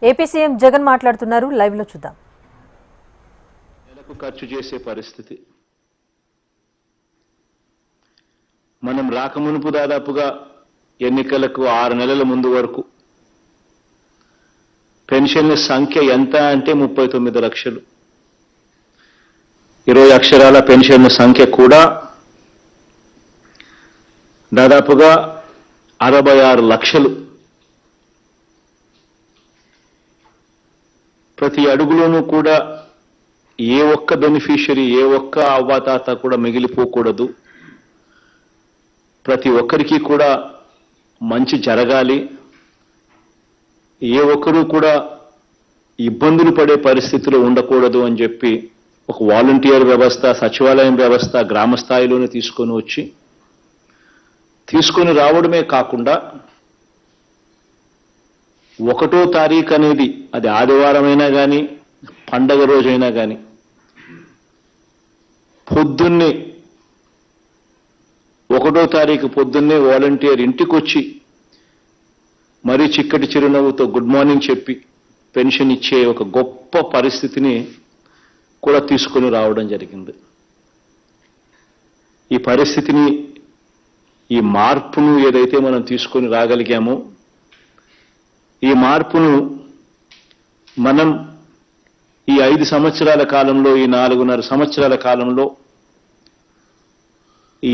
AP CM Jagan మాట్లాడుతున్నారు, live లో చూద్దాం. నెలకు ఖర్చు చేసే పరిస్థితి మనం రాకమునుపు దాదాపుగా ఎన్నికలకు 6 నెలల ముందు వరకు పెన్షన్ల సంఖ్య ఎంత అంటే 39 లక్షలు. 20 అక్షరాల పెన్షన్ల సంఖ్య కూడా దాదాపుగా 66 లక్షలు. ప్రతి అడుగులోనూ కూడా ఏ ఒక్క బెనిఫిషియరీ, ఏ ఒక్క అవ్వాతాత కూడా మిగిలిపోకూడదు. ప్రతి ఒక్కరికి కూడా మంచి జరగాలి. ఏ ఒక్కరూ కూడా ఇబ్బందులు పడే పరిస్థితిలో ఉండకూడదు అని చెప్పి ఒక వాలంటీర్ వ్యవస్థ, సచివాలయం వ్యవస్థ గ్రామ స్థాయిలోనే తీసుకొని రావడమే కాకుండా 1వ తారీఖు అనేది అది ఆదివారమైనా కానీ పండగ రోజైనా కానీ పొద్దున్నే 1వ తారీఖు పొద్దున్నే వాలంటీర్ ఇంటికి వచ్చి మరీ చిక్కటి చిరునవ్వుతో గుడ్ మార్నింగ్ చెప్పి పెన్షన్ ఇచ్చే ఒక గొప్ప పరిస్థితిని కూడా తీసుకొని రావడం జరిగింది. ఈ పరిస్థితిని, ఈ మార్పును ఏదైతే మనం తీసుకొని రాగలిగామో, ఈ మార్పును మనం ఈ 5 సంవత్సరాల కాలంలో, ఈ 4.5 సంవత్సరాల కాలంలో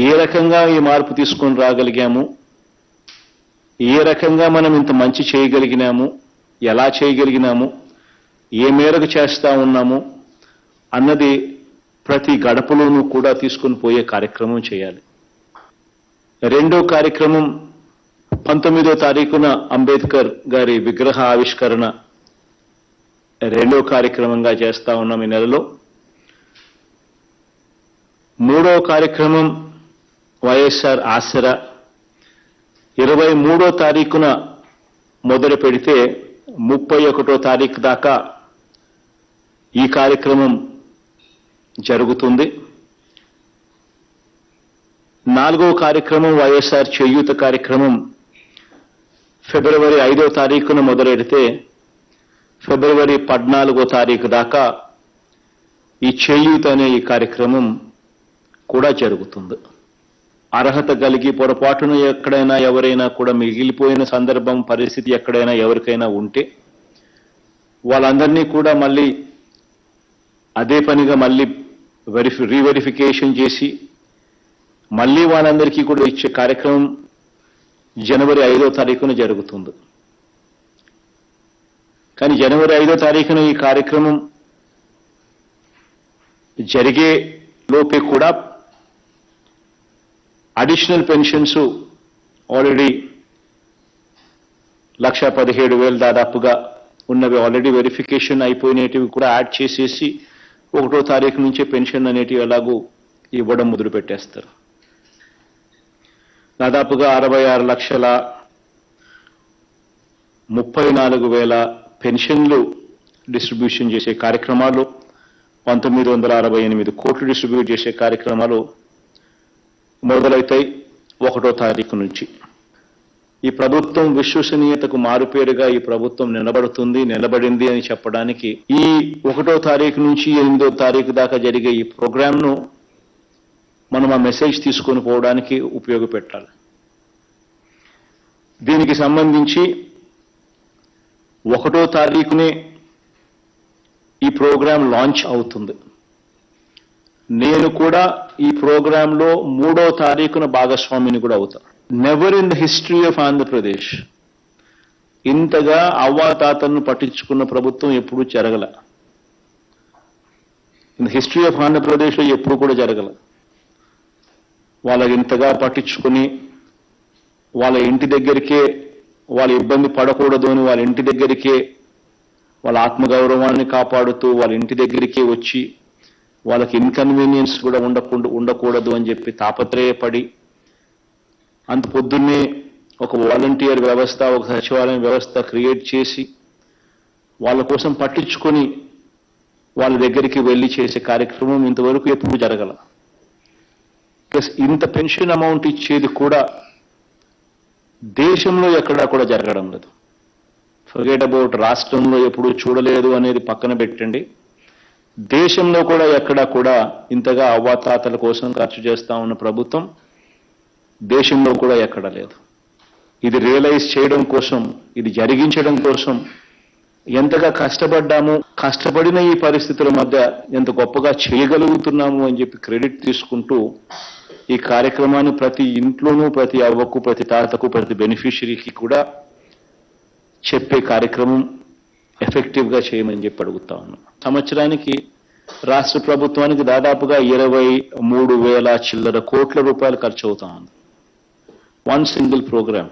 ఏ రకంగా ఈ మార్పు తీసుకొని రాగలిగాము, ఏ రకంగా మనం ఇంత మంచి చేయగలిగినాము, ఎలా చేయగలిగినాము, ఏ మేరకు చేస్తా ఉన్నాము అన్నది ప్రతి గడపలోనూ కూడా తీసుకొని పోయే కార్యక్రమం చేయాలి. 2వ కార్యక్రమం 19వ తారీఖున అంబేద్కర్ గారి విగ్రహ ఆవిష్కరణ 2వ కార్యక్రమంగా చేస్తా ఉన్నాం ఈ నెలలో. 3వ కార్యక్రమం వైఎస్ఆర్ ఆసరా 23వ తారీఖున మొదలు పెడితే 31వ తారీఖు దాకా ఈ కార్యక్రమం జరుగుతుంది. 4వ కార్యక్రమం వైఎస్ఆర్ చేయూత కార్యక్రమం ఫిబ్రవరి 5వ తారీఖున మొదలెడితే ఫిబ్రవరి 14వ తారీఖు దాకా ఈ చేయూత అనే ఈ కార్యక్రమం కూడా జరుగుతుంది. అర్హత కలిగి పొరపాటున ఎక్కడైనా ఎవరైనా కూడా మిగిలిపోయిన సందర్భం, పరిస్థితి ఎక్కడైనా ఎవరికైనా ఉంటే వాళ్ళందరినీ కూడా మళ్ళీ అదే పనిగా మళ్ళీ రీవెరిఫికేషన్ చేసి మళ్ళీ వాళ్ళందరికీ కూడా ఇచ్చే కార్యక్రమం జనవరి 5వ తారీఖున జరుగుతుంది. కానీ జనవరి 5వ తారీఖున ఈ కార్యక్రమం జరిగే లోపే కూడా అడిషనల్ పెన్షన్స్ ఆల్రెడీ 1,17,000 దాదాపుగా ఉన్నవి ఆల్రెడీ వెరిఫికేషన్ అయిపోయినవి కూడా యాడ్ చేసేసి 1వ తారీఖు నుంచే పెన్షన్ అనేటివి ఎలాగూ ఇవ్వడం మొదలు పెట్టేస్తారు. దాదాపుగా 66,34,000 పెన్షన్లు డిస్ట్రిబ్యూషన్ చేసే కార్యక్రమాలు, 1968 కోట్లు డిస్ట్రిబ్యూట్ చేసే కార్యక్రమాలు మొదలవుతాయి 1వ తారీఖు నుంచి. ఈ ప్రభుత్వం విశ్వసనీయతకు మారుపేరుగా ఈ ప్రభుత్వం నిలబడింది అని చెప్పడానికి ఈ 1వ తారీఖు నుంచి 8వ తారీఖు దాకా జరిగే ఈ ప్రోగ్రాంను మనం ఆ మెసేజ్ తీసుకొని పోవడానికి ఉపయోగపెట్టాలి. దీనికి సంబంధించి 1వ తారీఖునే ఈ ప్రోగ్రాం లాంచ్ అవుతుంది. నేను కూడా ఈ ప్రోగ్రాంలో 3వ తారీఖున భాగస్వామిని కూడా అవుతా. Never in the history of Andhra Pradesh ఇంతగా అవ్వాతాతలను పట్టించుకున్న ప్రభుత్వం ఎప్పుడూ జరగల. ఇన్ ద హిస్టరీ ఆఫ్ ఆంధ్రప్రదేశ్లో ఎప్పుడు కూడా జరగల. వాళ్ళకి ఇంతగా పట్టించుకుని వాళ్ళ ఇంటి దగ్గరికే, వాళ్ళ ఇబ్బంది పడకూడదు అని వాళ్ళ ఇంటి దగ్గరికే, వాళ్ళ ఆత్మగౌరవాన్ని కాపాడుతూ వాళ్ళ ఇంటి దగ్గరికే వచ్చి వాళ్ళకి ఇన్కన్వీనియన్స్ కూడా ఉండకూడదు అని చెప్పి తాపత్రయపడి అంత పొద్దున్నే ఒక వాలంటీర్ వ్యవస్థ, ఒక సచివాలయం వ్యవస్థ క్రియేట్ చేసి వాళ్ళ కోసం పట్టించుకొని వాళ్ళ దగ్గరికి వెళ్ళి చేసే కార్యక్రమం ఇంతవరకు ఎప్పుడు జరగల. ప్లస్ ఇంత పెన్షన్ అమౌంట్ ఇచ్చేది కూడా దేశంలో ఎక్కడా కూడా జరగడం లేదు. ఫర్గెట్ అబౌట్ రాష్ట్రంలో ఎప్పుడూ చూడలేదు అనేది పక్కన పెట్టండి. దేశంలో కూడా ఎక్కడా కూడా ఇంతగా అవ్వాతాతల కోసం ఖర్చు చేస్తా ఉన్న ప్రభుత్వం దేశంలో కూడా ఎక్కడా లేదు. ఇది రియలైజ్ చేయడం కోసం, ఇది జరిగించడం కోసం ఎంతగా కష్టపడ్డాము, కష్టపడిన ఈ పరిస్థితుల మధ్య ఎంత గొప్పగా చేయగలుగుతున్నాము అని చెప్పి క్రెడిట్ తీసుకుంటూ ఈ కార్యక్రమాన్ని ప్రతి ఇంట్లోనూ, ప్రతి అవ్వకు, ప్రతి తాతకు, ప్రతి బెనిఫిషరీకి కూడా చెప్పే కార్యక్రమం ఎఫెక్టివ్గా చేయమని చెప్పి అడుగుతా ఉన్నాం. సంవత్సరానికి రాష్ట్ర ప్రభుత్వానికి దాదాపుగా 23,000 చిల్లర కోట్ల రూపాయలు ఖర్చు అవుతా ఉంది. వన్ సింగిల్ ప్రోగ్రామ్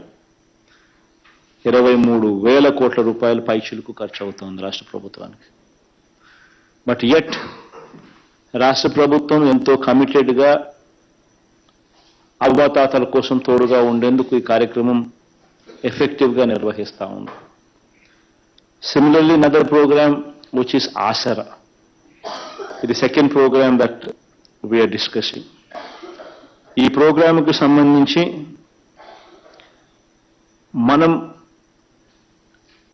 23,000 కోట్ల రూపాయలు పైచిలకు ఖర్చు అవుతోంది రాష్ట్ర ప్రభుత్వానికి. బట్ యట్ రాష్ట్ర ప్రభుత్వం ఎంతో కమిటెడ్గా అవ్వాతాతల కోసం తోడుగా ఉండేందుకు ఈ కార్యక్రమం ఎఫెక్టివ్గా నిర్వహిస్తా ఉంది. Similarly, another program which is Asara. It is the second program that we are discussing. ఈ ప్రోగ్రాంకు సంబంధించి మనం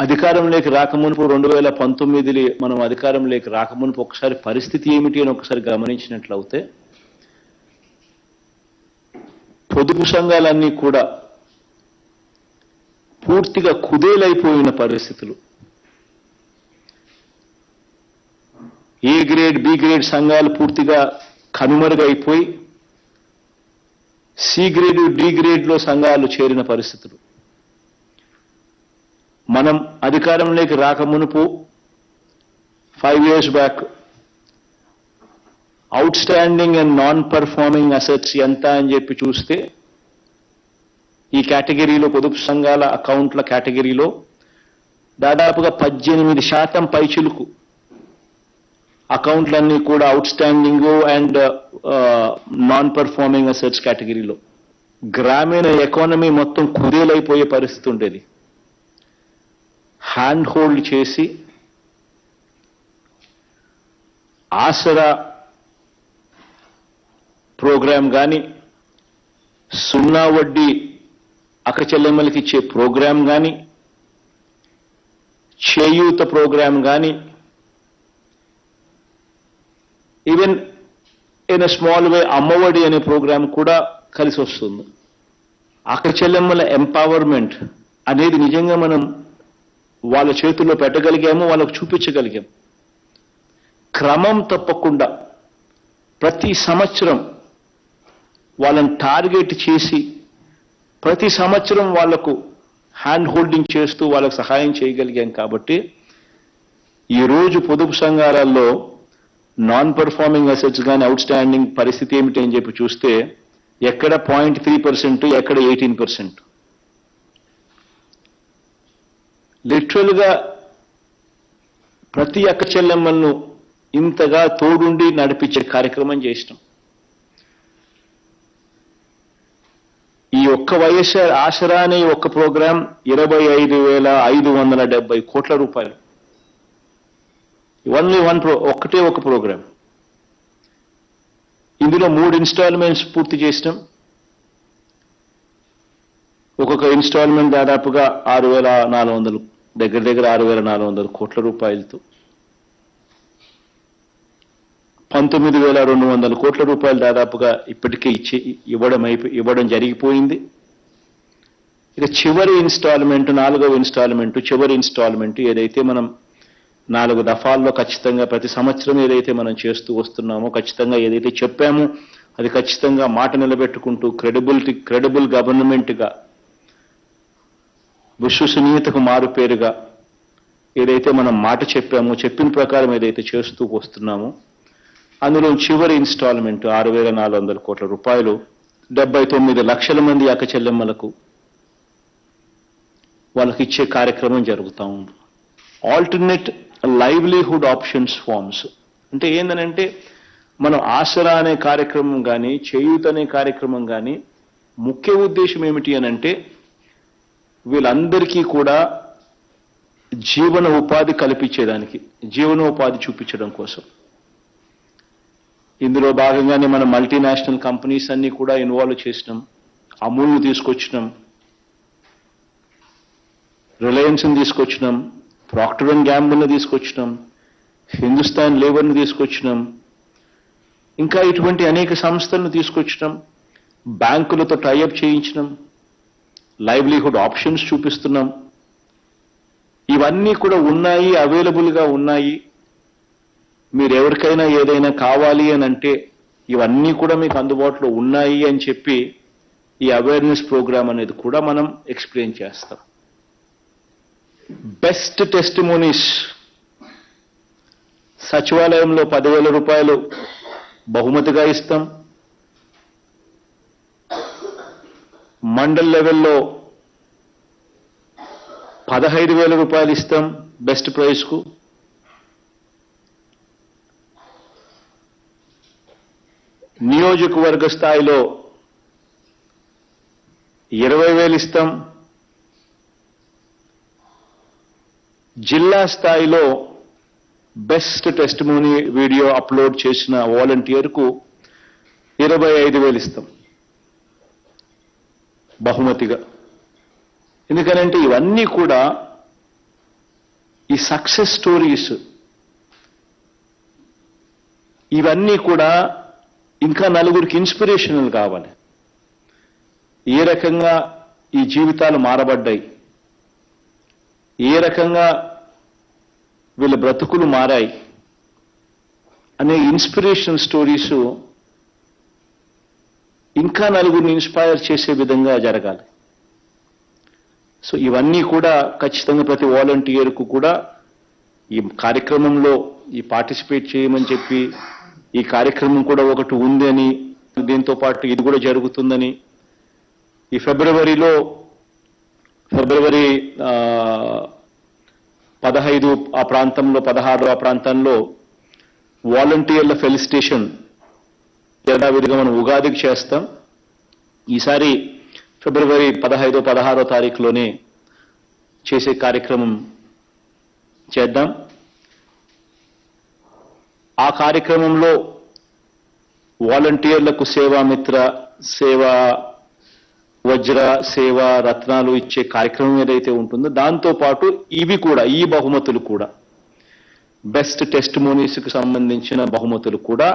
అధికారంలోకి రాకమునుపు 2019 మనం అధికారంలోకి రాకమునుపు ఒకసారి పరిస్థితి ఏమిటి అని ఒకసారి గమనించినట్లయితే పొదుపు సంఘాలన్నీ కూడా పూర్తిగా కుదేలైపోయిన పరిస్థితులు. ఏ గ్రేడ్, బి గ్రేడ్ సంఘాలు పూర్తిగా కనుమరుగైపోయి సి గ్రేడ్, డి గ్రేడ్లో సంఘాలు చేరిన పరిస్థితులు. మనం అధికారంలోకి రాకమునుపు 5 years back out standing and non performing assets ఎంత అని చెప్పి చూస్తే ఈ కేటగిరీలో, పొదుపు సంఘాల అకౌంట్ల కేటగిరీలో దాదాపుగా 18% పైచిలుకు అకౌంట్లన్నీ కూడా out standing and non performing assets కేటగిరీలో. గ్రామీణ ఎకానమీ మొత్తం కుదేలైపోయే పరిస్థితి ఉండేది. హ్యాండ్ హోల్డ్ చేసి ఆసరా ప్రోగ్రాం కానీ, సున్నా వడ్డీ అక్కచెల్లెమ్మలకి ఇచ్చే ప్రోగ్రాం కానీ, చేయూత ప్రోగ్రాం కానీ, even in a small way Ammavodi అనే ప్రోగ్రాం కూడా కలిసి వస్తుంది. అక్కచెల్లెమ్మల ఎంపవర్మెంట్ అనేది నిజంగా మనం వాళ్ళ చేతుల్లో పెట్టగలిగాము, వాళ్ళకు చూపించగలిగాం. క్రమం తప్పకుండా ప్రతి సంవత్సరం వాళ్ళని టార్గెట్ చేసి ప్రతి సంవత్సరం వాళ్లకు హ్యాండ్ హోల్డింగ్ చేస్తూ వాళ్ళకు సహాయం చేయగలిగాం. కాబట్టి ఈరోజు పొదుపు సంఘాలలో నాన్ పర్ఫార్మింగ్ అసెట్స్ కానీ, అవుట్ స్టాండింగ్ పరిస్థితి ఏమిటి అని చెప్పి చూస్తే ఎక్కడ 0.3%, ఎక్కడ 18%. లిటరల్గా ప్రతి అక్క చెల్లెమ్మలను ఇంతగా తోడుండి నడిపించే కార్యక్రమం చేసినాం. ఈ ఒక్క వైఎస్ఆర్ ఆసరా అనే ఒక్క ప్రోగ్రాం 25,570 కోట్ల రూపాయలు. ఓన్లీ ఒక్కటే ఒక ప్రోగ్రాం. ఇందులో 3 ఇన్స్టాల్మెంట్స్ పూర్తి చేసినాం. ఒక్కొక్క ఇన్స్టాల్మెంట్ దాదాపుగా 6,400, దగ్గర 6,400 కోట్ల రూపాయలతో 19,200 కోట్ల రూపాయలు దాదాపుగా ఇప్పటికే ఇవ్వడం జరిగిపోయింది. ఇక చివరి ఇన్స్టాల్మెంట్, 4వ ఇన్స్టాల్మెంట్, చివరి ఇన్స్టాల్మెంట్ ఏదైతే మనం 4 దఫాల్లో ఖచ్చితంగా ప్రతి సంవత్సరం ఏదైతే మనం చేస్తూ వస్తున్నామో, ఖచ్చితంగా ఏదైతే చెప్పామో అది ఖచ్చితంగా మాట నిలబెట్టుకుంటూ క్రెడిబుల్ గవర్నమెంట్గా, విశ్వసనీయతకు మారుపేరుగా ఏదైతే మనం మాట చెప్పామో, చెప్పిన ప్రకారం ఏదైతే చేస్తూ వస్తున్నామో అందులో చివరి ఇన్స్టాల్మెంట్ 6,400 కోట్ల రూపాయలు 79 లక్షల మంది అక్క చెల్లెమ్మలకు వాళ్ళకి ఇచ్చే కార్యక్రమం జరుగుతూ ఉంది. ఆల్టర్నేట్ లైవ్లీహుడ్ ఆప్షన్స్ ఫార్మ్స్ అంటే ఏంటనంటే, మనం ఆసరా అనే కార్యక్రమం కానీ, చేయూత అనే కార్యక్రమం కానీ ముఖ్య ఉద్దేశం ఏమిటి అనంటే వీళ్ళందరికీ కూడా జీవన ఉపాధి కల్పించేదానికి, జీవనోపాధి చూపించడం కోసం. ఇందులో భాగంగానే మనం మల్టీనేషనల్ కంపెనీస్ అన్ని కూడా ఇన్వాల్వ్ చేసినాం, అమూల్ని తీసుకొచ్చినాం, రిలయన్స్ని తీసుకొచ్చినాం, ప్రాక్టర్ అండ్ గ్యాంబుల్ని తీసుకొచ్చినాం, హిందుస్థాన్ లేబర్ని తీసుకొచ్చినాం, ఇంకా ఇటువంటి అనేక సంస్థలను తీసుకొచ్చినాం, బ్యాంకులతో టైఅప్ చేయించినాం, లైవ్లీహుడ్ ఆప్షన్స్ చూపిస్తున్నాం. ఇవన్నీ కూడా ఉన్నాయి, అవైలబుల్గా ఉన్నాయి. మీరు ఎవరికైనా ఏదైనా కావాలి అని అంటే ఇవన్నీ కూడా మీకు అందుబాటులో ఉన్నాయి అని చెప్పి ఈ అవేర్నెస్ ప్రోగ్రామ్ అనేది కూడా మనం ఎక్స్ప్లెయిన్ చేస్తాం. బెస్ట్ టెస్టిమోనీస్ సచివాలయంలో 10,000 రూపాయలు బహుమతిగా ఇస్తాం. మండల్ లెవెల్లో 15,000 రూపాయలు ఇస్తాం బెస్ట్ ప్రైజ్కు. నియోజకవర్గ స్థాయిలో 20,000 ఇస్తాం. జిల్లా స్థాయిలో బెస్ట్ టెస్టిమోనీ వీడియో అప్లోడ్ చేసిన వాలంటీర్కు 25,000 ఇస్తాం బహుమతిగా. ఎందుకనంటే ఇవన్నీ కూడా ఈ సక్సెస్ స్టోరీస్, ఇవన్నీ కూడా ఇంకా నలుగురికి ఇన్స్పిరేషనల్ కావాలి. ఏ రకంగా ఈ జీవితాలు మారబడ్డాయి, ఏ రకంగా వీళ్ళ బ్రతుకులు మారాయి అనే ఇన్స్పిరేషనల్ స్టోరీస్ ఇంకా నలుగురిని ఇన్స్పైర్ చేసే విధంగా జరగాలి. సో ఇవన్నీ కూడా ఖచ్చితంగా ప్రతి వాలంటీర్కు కూడా ఈ కార్యక్రమంలో ఈ పార్టిసిపేట్ చేయమని చెప్పి, ఈ కార్యక్రమం కూడా ఒకటి ఉందని, దీంతో పాటు ఇది కూడా జరుగుతుందని, ఈ ఫిబ్రవరి 15 ఆ ప్రాంతంలో, 16 ఆ ప్రాంతంలో వాలంటీర్ల ఫెలిసిటేషన్ యథావిధిగా మనం ఉగాదికి చేస్తాం. ఈసారి ఫిబ్రవరి 15, 16 తారీఖులోనే చేసే కార్యక్రమం చేద్దాం. ఆ కార్యక్రమంలో వాలంటీర్లకు సేవామిత్ర, సేవా వజ్ర, సేవా రత్నాలు ఇచ్చే కార్యక్రమం ఏదైతే ఉంటుందో దాంతోపాటు ఇవి కూడా, ఈ బహుమతులు కూడా, బెస్ట్ టెస్టిమోనీస్కి సంబంధించిన బహుమతులు కూడా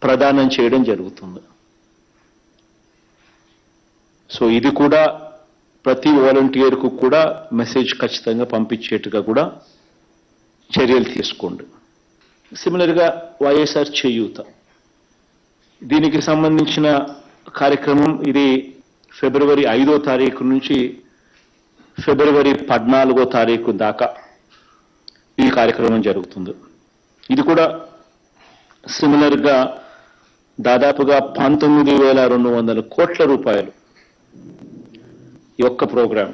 ప్రదానం చేయడం జరుగుతుంది. సో ఇది కూడా ప్రతి వాలంటీర్కు కూడా మెసేజ్ ఖచ్చితంగా పంపించేట్టుగా కూడా చర్యలు తీసుకోండి. సిమిలర్గా వైఎస్ఆర్ చేయూత, దీనికి సంబంధించిన కార్యక్రమం ఇది ఫిబ్రవరి 5వ తారీఖు నుంచి ఫిబ్రవరి 14వ తారీఖు దాకా ఈ కార్యక్రమం జరుగుతుంది. ఇది కూడా సిమిలర్గా దాదాపుగా 19,200 కోట్ల రూపాయలు ఈ ఒక్క ప్రోగ్రాం.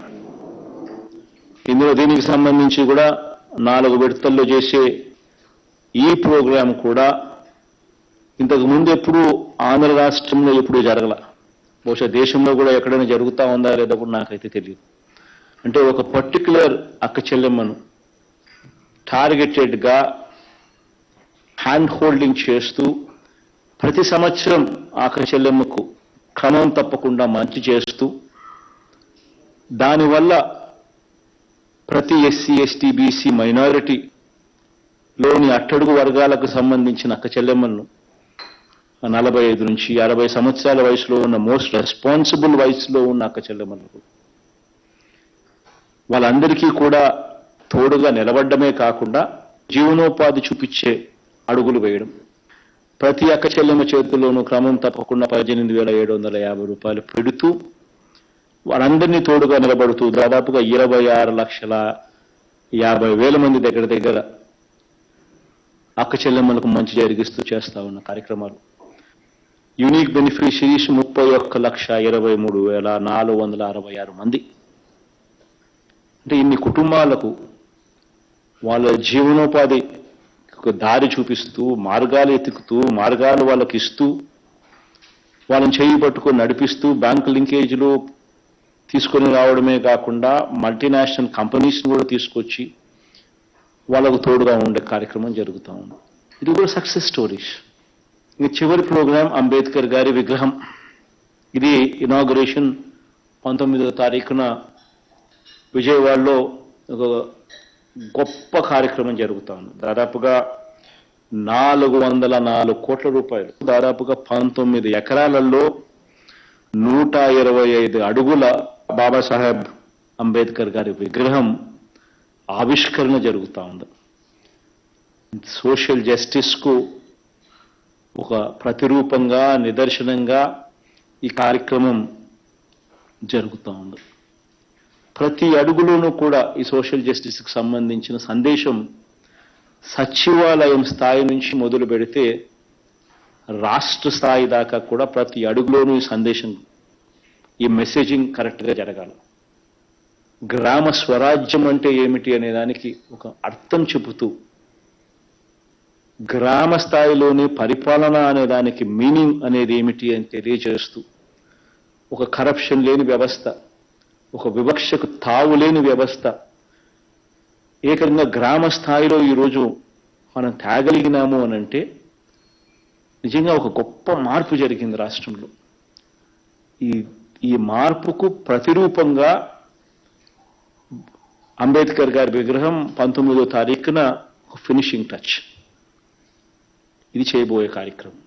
దీనికి సంబంధించి కూడా 4 విడతల్లో చేసే ఈ ప్రోగ్రాం కూడా ఇంతకు ముందు ఎప్పుడు ఆంధ్ర రాష్ట్రంలో ఎప్పుడు జరగల. బహుశా దేశంలో కూడా ఎక్కడైనా జరుగుతూ ఉందా లేదా కూడా నాకైతే తెలియదు. అంటే ఒక పర్టిక్యులర్ అక్క చెల్లెమ్మను టార్గెటెడ్గా హ్యాండ్ హోల్డింగ్ చేస్తూ ప్రతి సంవత్సరం అక్క చెల్లెమ్మకు క్రమం తప్పకుండా మంచి చేస్తూ, దానివల్ల ప్రతి ఎస్సీ, ఎస్టీ, బీసీ, మైనారిటీలోని అట్టడుగు వర్గాలకు సంబంధించిన అక్క చెల్లెమ్మలను 45 నుంచి 60 సంవత్సరాల వయసులో ఉన్న మోస్ట్ రెస్పాన్సిబుల్ వయసులో ఉన్న అక్క చెల్లెమ్మలకు వాళ్ళందరికీ కూడా తోడుగా నిలబడ్డమే కాకుండా జీవనోపాధి చూపించే అడుగులు వేయడం. ప్రతి అక్క చెల్లెమ్మ చేతుల్లోనూ క్రమం తప్పకుండా 18,750 రూపాయలు పెడుతూ వాళ్ళందరినీ తోడుగా నిలబడుతూ దాదాపుగా 26,50,000 మంది దగ్గర అక్క చెల్లెమ్మలకు మంచి జరిగిస్తూ చేస్తా ఉన్న కార్యక్రమాలు. యూనిక్ బెనిఫిషరీస్ 31,23,466 మంది. అంటే ఇన్ని కుటుంబాలకు వాళ్ళ జీవనోపాధి దారి చూపిస్తూ, మార్గాలు ఎతుకుతూ, మార్గాలు వాళ్ళకి ఇస్తూ, వాళ్ళని చేయి పట్టుకొని నడిపిస్తూ, బ్యాంకు లింకేజీలు తీసుకొని రావడమే కాకుండా మల్టీనేషనల్ కంపెనీస్ని కూడా తీసుకొచ్చి వాళ్ళకు తోడుగా ఉండే కార్యక్రమం జరుగుతూ ఉంది. ఇది కూడా సక్సెస్ స్టోరీస్. ఇంక చివరి ప్రోగ్రాం అంబేద్కర్ గారి విగ్రహం. ఇది ఇనాగరేషన్ 19వ తారీఖున విజయవాడలో ఒక గొప్ప కార్యక్రమం జరుగుతా ఉంది. దాదాపుగా 404 కోట్ల రూపాయలు, దాదాపుగా 19 ఎకరాలలో 125 అడుగుల బాబాసాహెబ్ అంబేద్కర్ గారి విగ్రహం ఆవిష్కరణ జరుగుతూ ఉంది. సోషల్ జస్టిస్కు ఒక ప్రతిరూపంగా, నిదర్శనంగా ఈ కార్యక్రమం జరుగుతూ ఉంది. ప్రతి అడుగులోనూ కూడా ఈ సోషల్ జస్టిస్కి సంబంధించిన సందేశం సచివాలయం స్థాయి నుంచి మొదలు పెడితే రాష్ట్ర స్థాయి దాకా కూడా ప్రతి అడుగులోనూ ఈ సందేశం, ఈ మెసేజింగ్ కరెక్ట్గా జరగాలి. గ్రామ స్వరాజ్యం అంటే ఏమిటి అనే దానికి ఒక అర్థం చెబుతూ, గ్రామ స్థాయిలోని పరిపాలన అనే దానికి మీనింగ్ అనేది ఏమిటి అని తెలియజేస్తూ, ఒక కరప్షన్ లేని వ్యవస్థ, ఒక వివక్షకు తావు లేని వ్యవస్థ, ఏకంగా గ్రామ స్థాయిలో ఈరోజు మనం తేగలిగినాము అని అంటే నిజంగా ఒక గొప్ప మార్పు జరిగింది రాష్ట్రంలో. ఈ మార్పుకు ప్రతిరూపంగా అంబేద్కర్ గారి విగ్రహం 19వ తారీఖున ఫినిషింగ్ టచ్ ఇది చేయబోయే కార్యక్రమం.